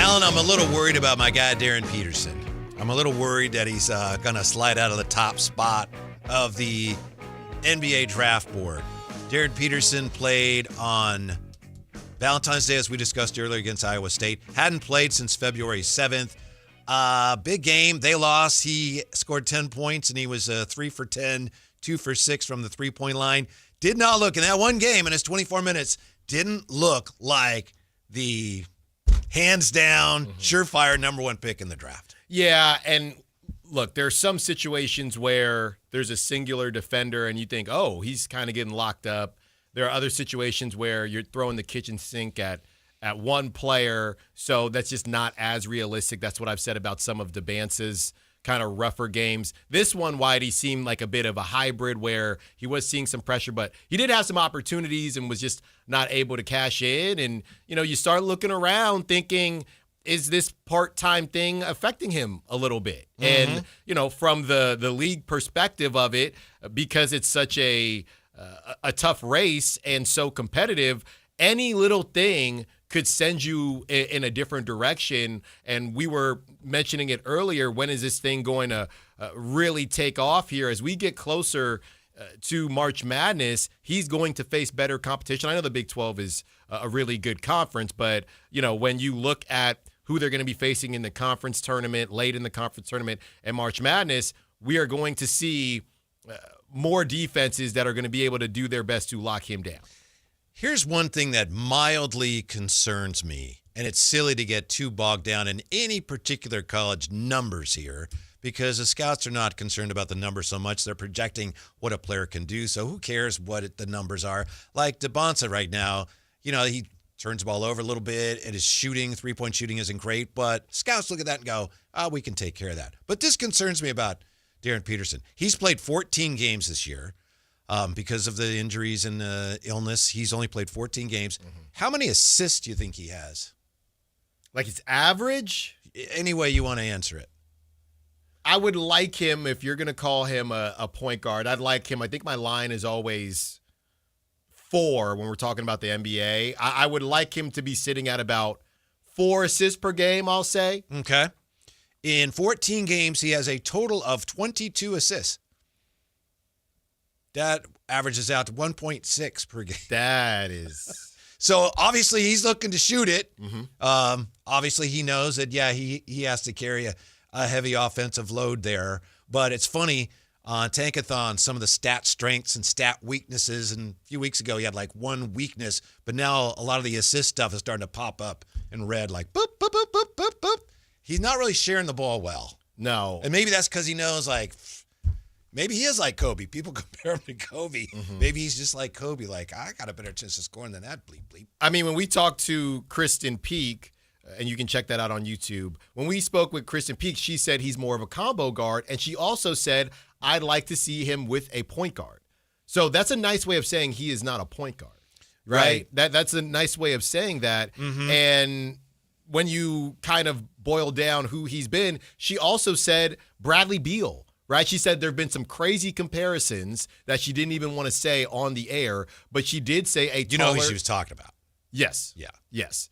Alan, I'm a little worried about my guy, Darren Peterson. I'm a little worried that he's going to slide out of the top spot of the NBA draft board. Darren Peterson played on Valentine's Day, as we discussed earlier, against Iowa State. Hadn't played since February 7th. Big game. They lost. He scored 10 points, and he was 3 for 10, 2 for 6 from the three-point line. Did not look, in that one game, in his 24 minutes, didn't look like the hands-down, surefire number one pick in the draft. Yeah, and look, there are some situations where there's a singular defender and you think, oh, he's kind of getting locked up. There are other situations where you're throwing the kitchen sink at one player, so that's just not as realistic. That's what I've said about some of DeBance's kind of rougher games. This one, Whitey, seemed like a bit of a hybrid where he was seeing some pressure, but he did have some opportunities and was just not able to cash in. And, you start looking around thinking, is this part-time thing affecting him a little bit? And, from the league perspective of it, because it's such a tough race and so competitive, any little thing could send you in a different direction. And we were mentioning it earlier. When is this thing going to really take off here? As we get closer to March Madness, he's going to face better competition. I know the Big 12 is a really good conference, but, when you look at who they're going to be facing in the conference tournament, late in the conference tournament, and March Madness, we are going to see more defenses that are going to be able to do their best to lock him down. Here's one thing that mildly concerns me, and it's silly to get too bogged down in any particular college numbers here, because the scouts are not concerned about the numbers so much. They're projecting what a player can do, so who cares what the numbers are? Like DeBonce right now, he turns the ball over a little bit, and his shooting, three-point shooting isn't great, but scouts look at that and go, we can take care of that. But this concerns me about Darren Peterson. He's played 14 games this year. Because of the injuries and illness, he's only played 14 games. How many assists do you think he has? Like his average? Any way you want to answer it. I would like him, if you're going to call him a point guard, I'd like him. I think my line is always 4 when we're talking about the NBA. I would like him to be sitting at about 4 assists per game, I'll say. Okay. In 14 games, he has a total of 22 assists. That averages out to 1.6 per game. That is. So, obviously, he's looking to shoot it. Obviously, he knows that, he has to carry a heavy offensive load there. But it's funny, on Tankathon, some of the stat strengths and stat weaknesses, and a few weeks ago, he had like one weakness, but now a lot of the assist stuff is starting to pop up in red, like boop, boop, boop, boop, boop, boop. He's not really sharing the ball well. No. And maybe that's because he knows, maybe he is like Kobe. People compare him to Kobe. Maybe he's just like Kobe, like, I got a better chance of scoring than that, bleep, bleep. I mean, when we talked to Kristen Peak, and you can check that out on YouTube, when we spoke with Kristen Peak, she said he's more of a combo guard, and she also said, I'd like to see him with a point guard. So that's a nice way of saying he is not a point guard, right? That's a nice way of saying that. And when you kind of boil down who he's been, she also said Bradley Beal. Right? She said there have been some crazy comparisons that she didn't even want to say on the air, but she did say a taller... You know who she was talking about? Yes. Yeah. Yes.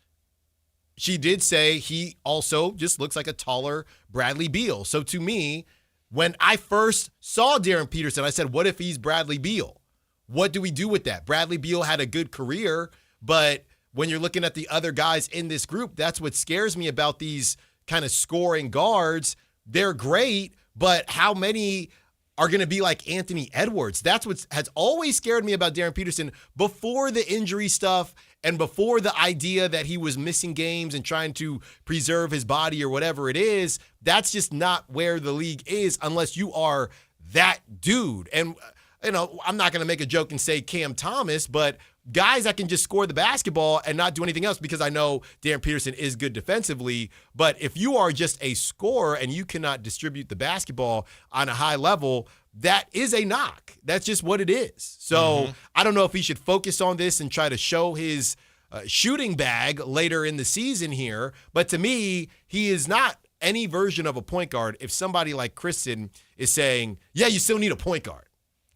She did say he also just looks like a taller Bradley Beal. So to me, when I first saw Darren Peterson, I said, what if he's Bradley Beal? What do we do with that? Bradley Beal had a good career, but when you're looking at the other guys in this group, that's what scares me about these kind of scoring guards. They're great, but how many are going to be like Anthony Edwards? That's what has always scared me about Darren Peterson before the injury stuff and before the idea that he was missing games and trying to preserve his body or whatever it is. That's just not where the league is unless you are that dude. And, I'm not going to make a joke and say Cam Thomas, but guys that can just score the basketball and not do anything else, because I know Darren Peterson is good defensively, but if you are just a scorer and you cannot distribute the basketball on a high level, that is a knock. That's just what it is. So I don't know if he should focus on this and try to show his shooting bag later in the season here, but to me, he is not any version of a point guard if somebody like Kristen is saying, yeah, you still need a point guard.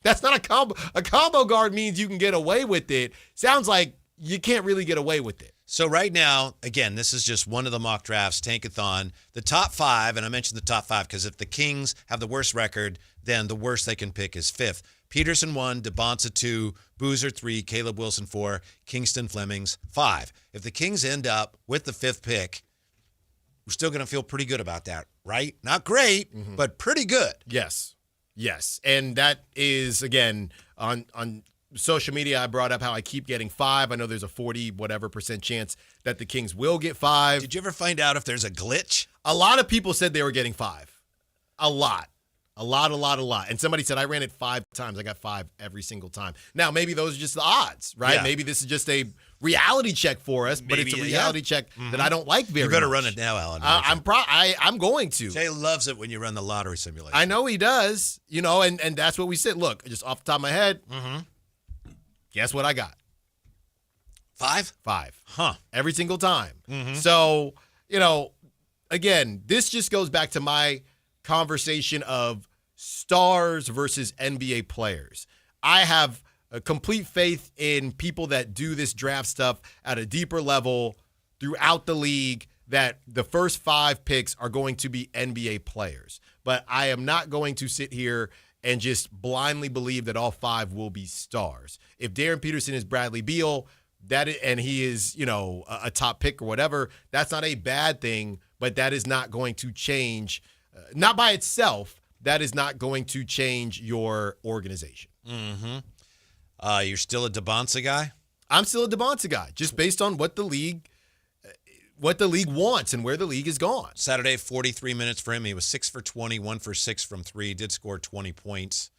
That's not a combo. A combo guard means you can get away with it. Sounds like you can't really get away with it. So right now, again, this is just one of the mock drafts, Tankathon. The top 5, and I mentioned the top 5 because if the Kings have the worst record, then the worst they can pick is 5th. Peterson 1, DeBonsa 2, Boozer 3, Caleb Wilson 4, Kingston Flemings 5. If the Kings end up with the 5th pick, we're still going to feel pretty good about that, right? Not great, but pretty good. Yes. And that is, again, on social media, I brought up how I keep getting 5. I know there's a 40% chance that the Kings will get 5. Did you ever find out if there's a glitch? A lot of people said they were getting 5. A lot. And somebody said, I ran it 5 times. I got 5 every single time. Now, maybe those are just the odds, right? Yeah. Maybe this is just a reality check for us, but it's a reality check that I don't like very much. You better run it now, Alan. I'm going to. Jay loves it when you run the lottery simulation. I know he does, and that's what we said. Look, just off the top of my head, guess what I got? 5? 5. Huh. Every single time. So, again, this just goes back to my conversation of stars versus NBA players. I have a complete faith in people that do this draft stuff at a deeper level throughout the league, that the first 5 picks are going to be NBA players. But I am not going to sit here and just blindly believe that all 5 will be stars. If Darren Peterson is Bradley Beal, and he is, a top pick or whatever, that's not a bad thing, but that is not going to change, not by itself, that is not going to change your organization. You're still a DeBonsa guy? I'm still a DeBonsa guy, just based on what the league wants and where the league is gone. Saturday, 43 minutes for him. He was 6 for 20, 1 for 6 from 3, did score 20 points.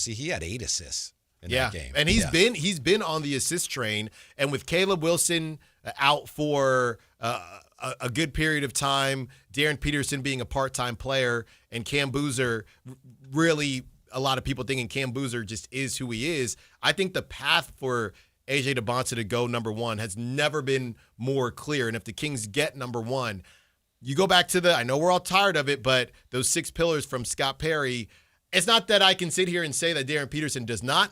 He had 8 assists in that game. And he's been on the assist train, and with Caleb Wilson out for a good period of time, Darren Peterson being a part-time player, and Cam Boozer, really a lot of people thinking Cam Boozer just is who he is. I think the path for A.J. DeBonsa to go number 1 has never been more clear. And if the Kings get number 1, you go back to I know we're all tired of it, but those 6 pillars from Scott Perry, it's not that I can sit here and say that Darren Peterson does not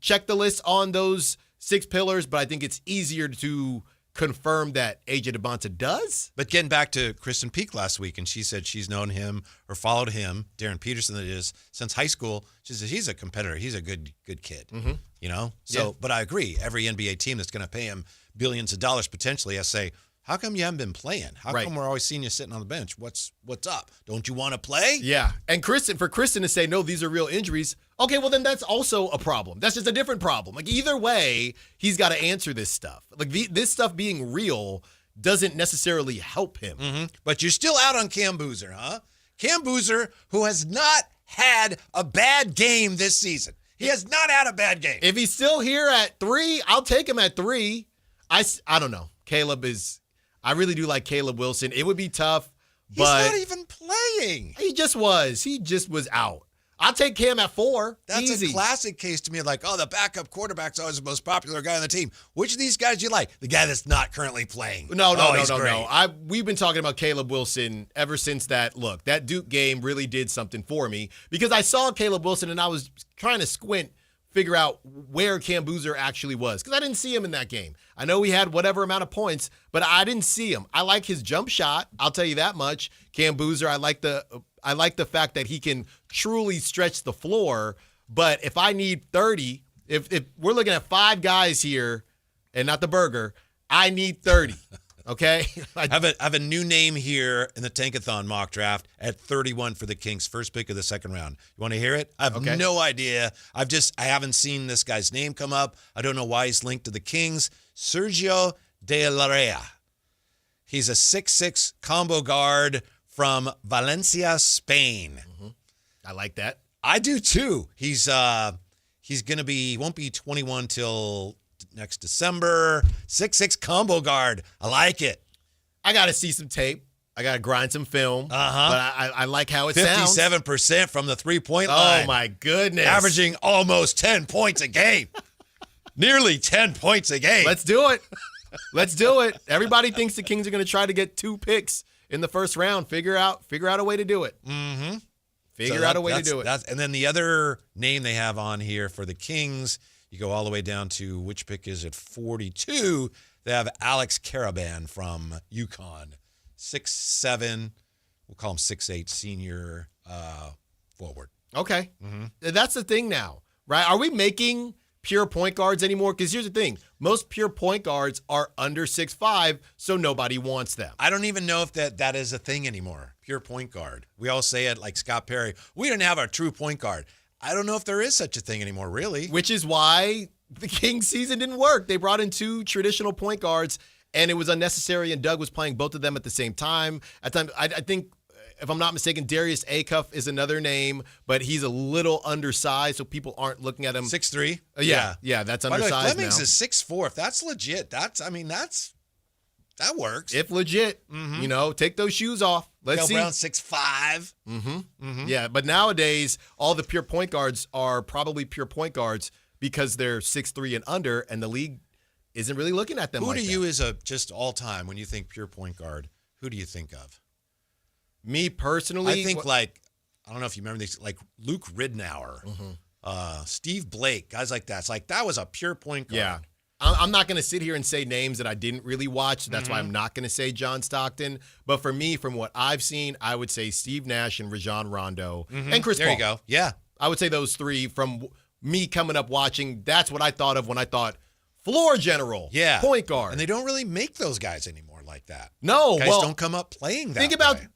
check the list on those 6 pillars, but I think it's easier to confirm that A.J. DeBonsa does. But getting back to Kristen Peak last week, and she said she's known him or followed him, Darren Peterson that is, since high school. She says he's a competitor. He's a good kid, So, But I agree. Every NBA team that's going to pay him billions of dollars potentially, I say, how come you haven't been playing? How come we're always seeing you sitting on the bench? What's up? Don't you want to play? Yeah. And for Kristen to say, no, these are real injuries. Okay, well, then that's also a problem. That's just a different problem. Like, either way, he's got to answer this stuff. Like, this stuff being real doesn't necessarily help him. But you're still out on Cam Boozer, huh? Cam Boozer, who has not had a bad game this season. He has not had a bad game. If he's still here at 3, I'll take him at 3. I don't know. I really do like Caleb Wilson. It would be tough, but he's not even playing. He just was out. I'll take Cam at 4. That's easy. A classic case to me, like, the backup quarterback's always the most popular guy on the team. Which of these guys do you like? The guy that's not currently playing. No. We've been talking about Caleb Wilson ever since that Duke game really did something for me, because I saw Caleb Wilson and I was trying to figure out where Cam Boozer actually was, because I didn't see him in that game. I know he had whatever amount of points, but I didn't see him. I like his jump shot. I'll tell you that much. Cam Boozer, I like the fact that he can truly stretch the floor. But if I need 30, if we're looking at 5 guys here and not the burger, I need 30. Okay? I have a new name here in the Tankathon mock draft at 31 for the Kings, first pick of the second round. You want to hear it? I have no idea. I haven't seen this guy's name come up. I don't know why he's linked to the Kings. Sergio De La Rea. He's a 6'6" combo guard from Valencia, Spain. I like that. I do too. He's won't be 21 till next December. 6'6" combo guard. I like it. I got to see some tape. I got to grind some film. But I like how it 57% sounds. from the 3-point line. Oh, my goodness. Averaging almost 10 points a game. Nearly 10 points a game. Let's do it. Everybody thinks the Kings are going to try to get 2 picks in the first round. Figure out a way to do it. Figure out a way to do it. And then the other name they have on here for the Kings, you go all the way down to, which pick is it? 42. They have Alex Caravan from UConn, 6'7", we'll call him 6'8", senior forward. Okay. That's the thing now, right? Are we making pure point guards anymore? Because here's the thing. Most pure point guards are under 6'5", so nobody wants them. I don't even know if that is a thing anymore, pure point guard. We all say it like Scott Perry. We didn't have a true point guard. I don't know if there is such a thing anymore, really. Which is why the Kings season didn't work. They brought in 2 traditional point guards, and it was unnecessary, and Doug was playing both of them at the same time. At times, I think, if I'm not mistaken, Darius Acuff is another name, but he's a little undersized, so people aren't looking at him. 6'3"? Yeah, that's By the way, undersized Flemings now. is 6'4". If that's legit, that works. If legit, take those shoes off. Let's Mel see. Brown 6'5". Yeah, but nowadays, all the pure point guards are probably pure point guards because they're 6'3" and under, and the league isn't really looking at them Who like do that. you, as a just all-time, when you think pure point guard, who do you think of? Me personally, I think, I don't know if you remember these, like Luke Ridnour, Steve Blake, guys like that. It's like, that was a pure point guard. Yeah. I'm not going to sit here and say names that I didn't really watch. So that's why I'm not going to say John Stockton. But for me, from what I've seen, I would say Steve Nash and Rajon Rondo and Chris Paul. There you go. Yeah. I would say those 3 from me coming up watching. That's what I thought of when I thought floor general, point guard. And they don't really make those guys anymore like that. No, guys don't come up playing that way.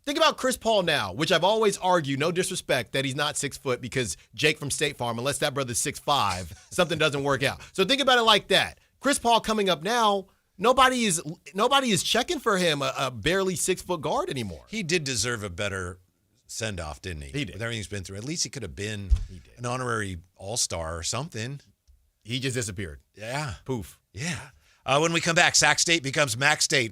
Think about Chris Paul now, which I've always argued, no disrespect, that he's not 6 foot because Jake from State Farm, unless that brother's 6'5", something doesn't work out. So think about it like that. Chris Paul coming up now, nobody is checking for him, a barely 6 foot guard anymore. He did deserve a better send-off, didn't he? He did. With everything he's been through. At least he could have been an honorary all-star or something. He just disappeared. Yeah. Poof. Yeah. When we come back, Sac State becomes Mac State.